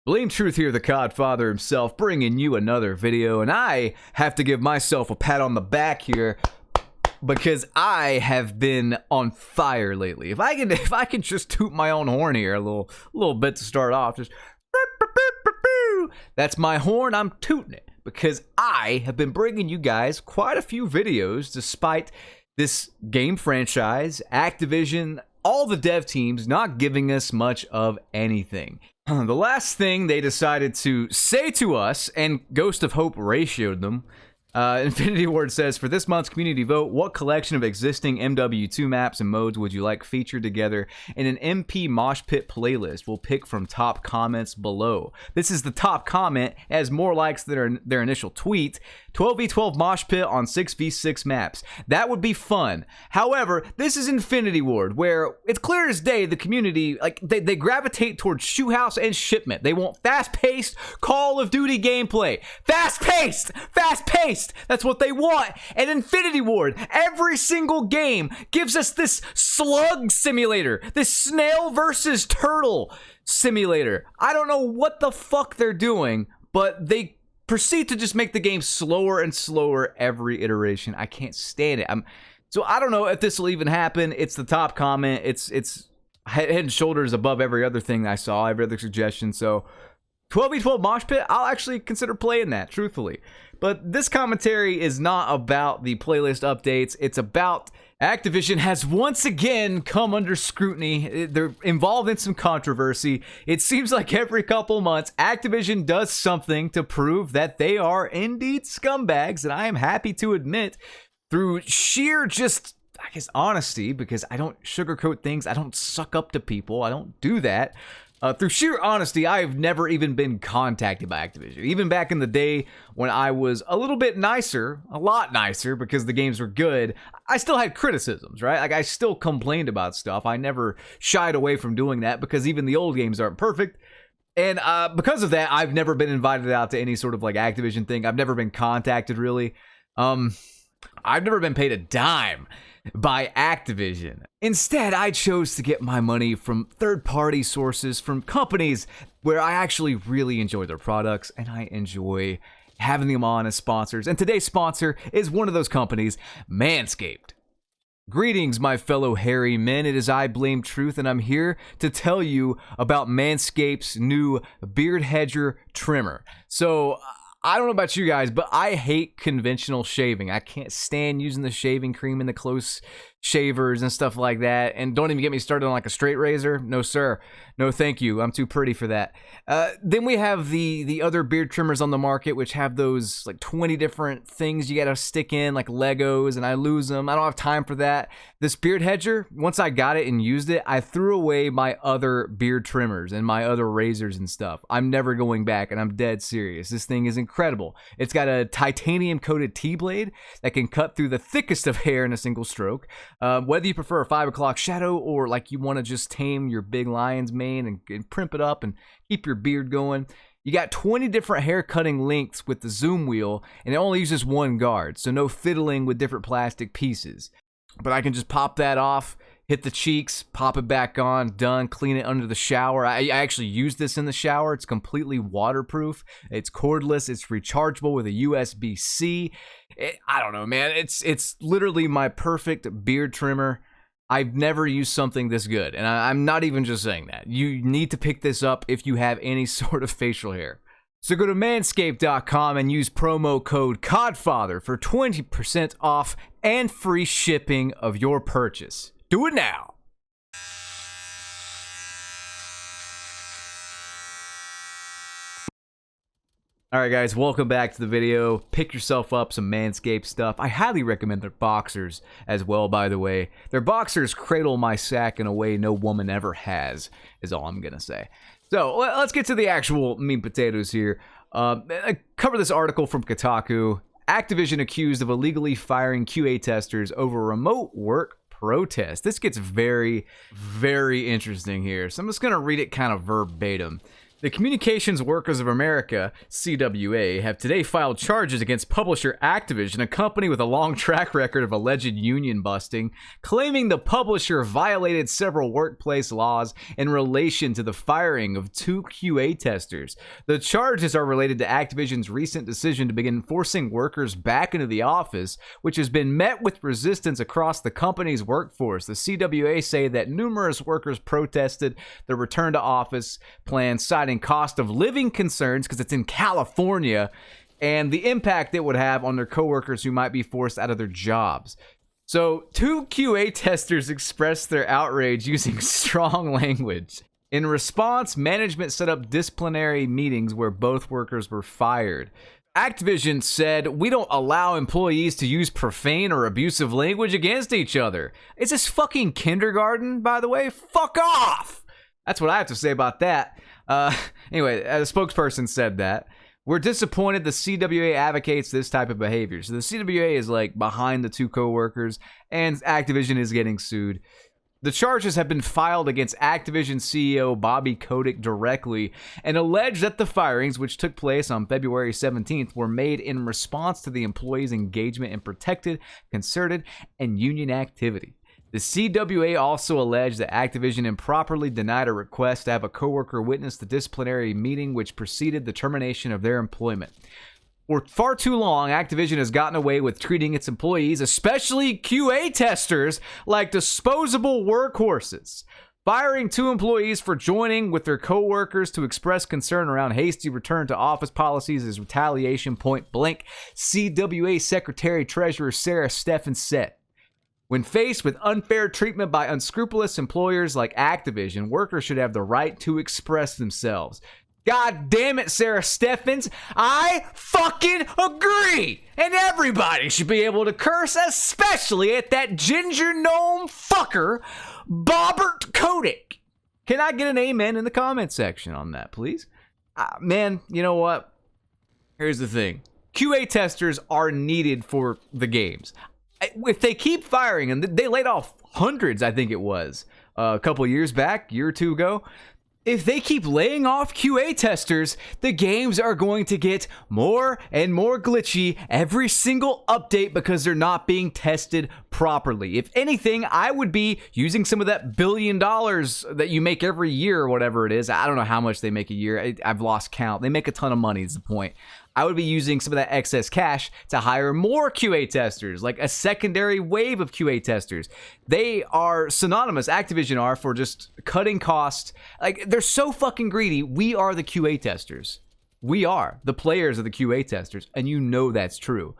Blame Truth here, the Codfather himself, bringing you another video, and I have to give myself a pat on the back here because I have been on fire lately. If I can just toot my own horn here a little bit to start off, just that's my horn. I'm tooting it because I have been bringing you guys quite a few videos despite this game franchise, Activision, all the dev teams not giving us much of anything. The last thing they decided to say to us, and Ghost of Hope ratioed them, Infinity Ward says, for this month's community vote, what collection of existing MW2 maps and modes would you like featured together in an MP Mosh Pit playlist? We'll pick from top comments below. This is the top comment, has more likes than their initial tweet. 12v12 Mosh Pit on 6v6 maps. That would be fun. However, this is Infinity Ward, where it's clear as day the community, like, they gravitate towards shoe house and shipment. They want fast-paced Call of Duty gameplay. Fast-paced! Fast-paced! That's what they want. And Infinity Ward, every single game gives us this slug simulator, this snail versus turtle simulator. I don't know what the fuck they're doing, but they proceed to just make the game slower and slower every iteration. I can't stand it. So I don't know if this will even happen. It's the top comment. It's head and shoulders above every other thing I saw, every other suggestion. So 12v12 Mosh Pit, I'll actually consider playing that, truthfully. But this commentary is not about the playlist updates. It's about Activision has once again come under scrutiny. They're involved in some controversy. It seems like every couple months, Activision does something to prove that they are indeed scumbags, and I am happy to admit, through sheer just, I guess, honesty, because I don't sugarcoat things, I don't suck up to people, I don't do that. Through sheer honesty, I've never even been contacted by Activision. Even back in the day when I was a little bit nicer, a lot nicer, because the games were good, I still had criticisms, right? Like, I still complained about stuff. I never shied away from doing that because even the old games aren't perfect. And because of that, I've never been invited out to any sort of like Activision thing. I've never been contacted, really. I've never been paid a dime by Activision. Instead, I chose to get my money from third-party sources, from companies where I actually really enjoy their products and I enjoy having them on as sponsors. And today's sponsor is one of those companies, Manscaped. Greetings, my fellow hairy men. It is I, Blame Truth, and I'm here to tell you about Manscaped's new Beard Hedger trimmer. So, I don't know about you guys, but I hate conventional shaving. I can't stand using the shaving cream and the close shavers and stuff like that. And don't even get me started on like a straight razor. No, sir. No, thank you. I'm too pretty for that. Then we have the other beard trimmers on the market, which have those like 20 different things you got to stick in, like Legos, and I lose them. I don't have time for that. This Beard Hedger, once I got it and used it, I threw away my other beard trimmers and my other razors and stuff. I'm never going back, and I'm dead serious. This thing is incredible. It's got a titanium-coated T-blade that can cut through the thickest of hair in a single stroke. Whether you prefer a 5 o'clock shadow or like you want to just tame your big lion's mane and primp it up and keep your beard going, you got 20 different hair cutting lengths with the zoom wheel, and it only uses one guard, so no fiddling with different plastic pieces. But I can just pop that off, hit the cheeks, pop it back on, done, clean it under the shower. I actually use this in the shower. It's completely waterproof. It's cordless. It's rechargeable with a USB-C. I don't know, man. It's literally my perfect beard trimmer. I've never used something this good, and I'm not even just saying that. You need to pick this up if you have any sort of facial hair. So go to manscaped.com and use promo code CODFATHER for 20% off and free shipping of your purchase. Do it now. Alright guys, welcome back to the video. Pick yourself up some Manscaped stuff. I highly recommend their boxers as well, by the way. Their boxers cradle my sack in a way no woman ever has, is all I'm gonna say. So, let's get to the actual meat and potatoes here. I cover this article from Kotaku. Activision accused of illegally firing QA testers over remote work protest. This gets very, very interesting here. So I'm just going to read it kind of verbatim. The Communications Workers of America, CWA, have today filed charges against publisher Activision, a company with a long track record of alleged union busting, claiming the publisher violated several workplace laws in relation to the firing of 2 QA testers. The charges are related to Activision's recent decision to begin forcing workers back into the office, which has been met with resistance across the company's workforce. The CWA say that numerous workers protested the return to office plan, citing cost of living concerns because it's in California and the impact it would have on their coworkers who might be forced out of their jobs. So 2 QA testers expressed their outrage using strong language. In response, management set up disciplinary meetings where both workers were fired. Activision said, "We don't allow employees to use profane or abusive language against each other." Is this fucking kindergarten, by the way? Fuck off! That's what I have to say about that. Anyway, a spokesperson said that. "We're disappointed the CWA advocates this type of behavior." So the CWA is like behind the 2 co-workers, and Activision is getting sued. The charges have been filed against Activision CEO Bobby Kotick directly and allege that the firings, which took place on February 17th, were made in response to the employees' engagement in protected, concerted, and union activity. The CWA also alleged that Activision improperly denied a request to have a coworker witness the disciplinary meeting which preceded the termination of their employment. For far too long, Activision has gotten away with treating its employees, especially QA testers, like disposable workhorses. Firing 2 employees for joining with their coworkers to express concern around hasty return to office policies is retaliation, point blank, CWA Secretary Treasurer Sarah Steffen said. When faced with unfair treatment by unscrupulous employers like Activision, workers should have the right to express themselves. God damn it, Sarah Steffens, I fucking agree! And everybody should be able to curse, especially at that ginger gnome fucker, Bobbert Kotick. Can I get an amen in the comment section on that, please? Man, you know what? Here's the thing. QA testers are needed for the games. If they keep firing, and they laid off hundreds, I think it was, a couple years back, year or two ago. If they keep laying off QA testers, the games are going to get more and more glitchy every single update because they're not being tested properly. If anything, I would be using some of that $1 billion that you make every year or whatever it is. I don't know how much they make a year. I've lost count. They make a ton of money is the point. I would be using some of that excess cash to hire more QA testers, like a secondary wave of QA testers. They are synonymous, Activision are, for just cutting costs. Like, they're so fucking greedy. We are the QA testers. We are the players of the QA testers, and you know that's true.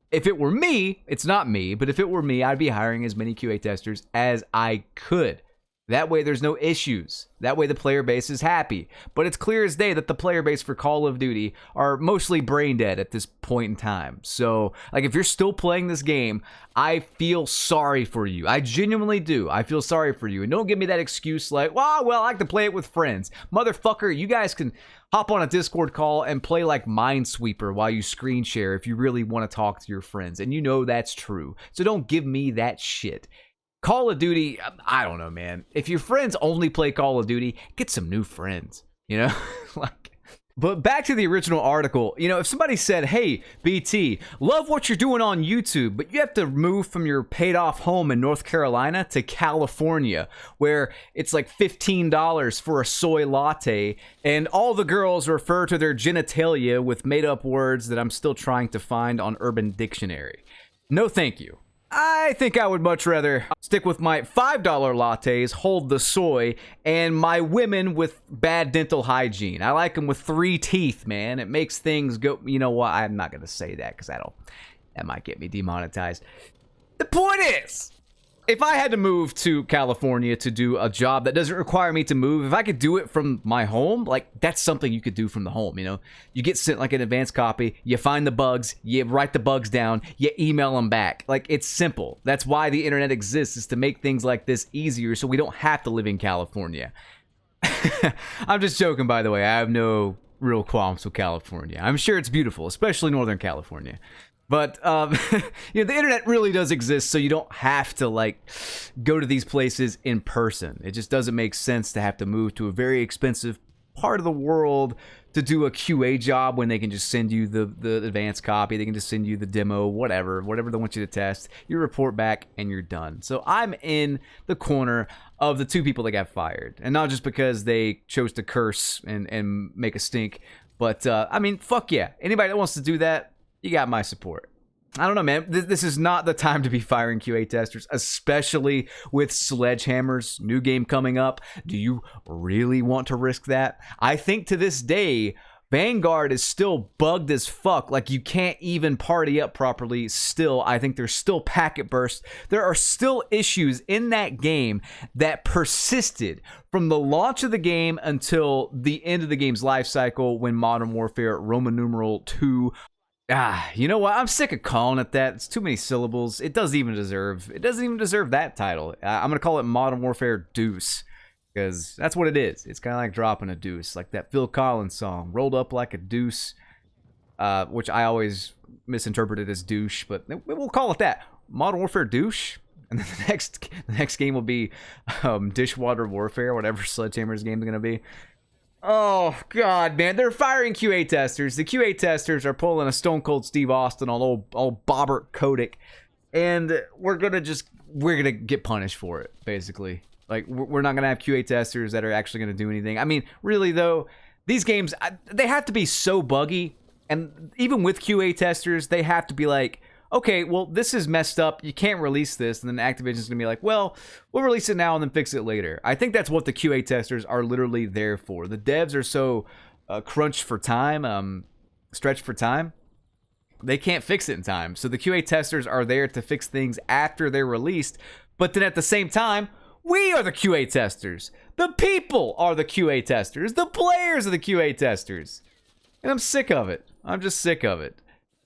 If it were me, it's not me, but if it were me, I'd be hiring as many QA testers as I could. That way there's no issues. That way the player base is happy. But it's clear as day that the player base for Call of Duty are mostly brain dead at this point in time. So, like, if you're still playing this game, I feel sorry for you. I genuinely do. I feel sorry for you. And don't give me that excuse like, well, I like to play it with friends. Motherfucker, you guys can hop on a Discord call and play like Minesweeper while you screen share if you really want to talk to your friends. And you know that's true. So don't give me that shit. Call of Duty, I don't know, man. If your friends only play Call of Duty, get some new friends, you know? But back to the original article, you know, if somebody said, hey, BT, love what you're doing on YouTube, but you have to move from your paid-off home in North Carolina to California, where it's like $15 for a soy latte, and all the girls refer to their genitalia with made-up words that I'm still trying to find on Urban Dictionary. No thank you. I think I would much rather stick with my $5 lattes, hold the soy, and my women with bad dental hygiene. I like them with 3 teeth, man. It makes things go... You know what? I'm not going to say that because that might get me demonetized. The point is, if I had to move to California to do a job that doesn't require me to move, if I could do it from my home, like, that's something you could do from the home, you know? You get sent, like, an advanced copy, you find the bugs, you write the bugs down, you email them back. Like, it's simple. That's why the internet exists, is to make things like this easier so we don't have to live in California. I'm just joking, by the way. I have no real qualms with California. I'm sure it's beautiful, especially Northern California. But, you know, the internet really does exist, so you don't have to, like, go to these places in person. It just doesn't make sense to have to move to a very expensive part of the world to do a QA job when they can just send you the advanced copy. They can just send you the demo, whatever they want you to test. You report back and you're done. So I'm in the corner of the 2 people that got fired. And not just because they chose to curse and make a stink, but I mean, fuck yeah. Anybody that wants to do that, you got my support. I don't know, man. This is not the time to be firing QA testers, especially with Sledgehammer's new game coming up. Do you really want to risk that? I think to this day, Vanguard is still bugged as fuck. Like, you can't even party up properly still. I think there's still packet bursts. There are still issues in that game that persisted from the launch of the game until the end of the game's life cycle when Modern Warfare Roman numeral 2. You know what? I'm sick of calling it that. It's too many syllables. It doesn't even deserve that title. I'm gonna call it Modern Warfare Deuce, because that's what it is. It's kind of like dropping a deuce, like that Phil Collins song, "Rolled Up Like a Deuce," which I always misinterpreted as douche, but we'll call it that. Modern Warfare Douche. And then the next game will be Dishwater Warfare, whatever Sledgehammer's game is gonna be. Oh, God, man. They're firing QA testers. The QA testers are pulling a Stone Cold Steve Austin on old Bobbert Kotick. And we're going to get punished for it, basically. Like, we're not going to have QA testers that are actually going to do anything. I mean, really, though, these games, they have to be so buggy. And even with QA testers, they have to be like, okay, well, this is messed up. You can't release this. And then Activision's going to be like, well, we'll release it now and then fix it later. I think that's what the QA testers are literally there for. The devs are so crunched for time, stretched for time, they can't fix it in time. So the QA testers are there to fix things after they're released. But then at the same time, we are the QA testers. The people are the QA testers. The players are the QA testers. And I'm sick of it. I'm just sick of it.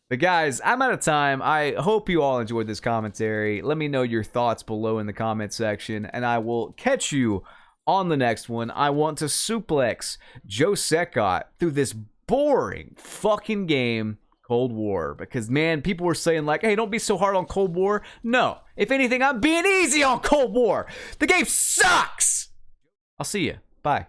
But guys, I'm out of time. I hope you all enjoyed this commentary. Let me know your thoughts below in the comment section, and I will catch you on the next one. I want to suplex Joe Secott through this boring fucking game, Cold War. Because, man, people were saying, like, hey, don't be so hard on Cold War. No. If anything, I'm being easy on Cold War. The game sucks! I'll see you. Bye.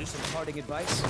Some parting advice?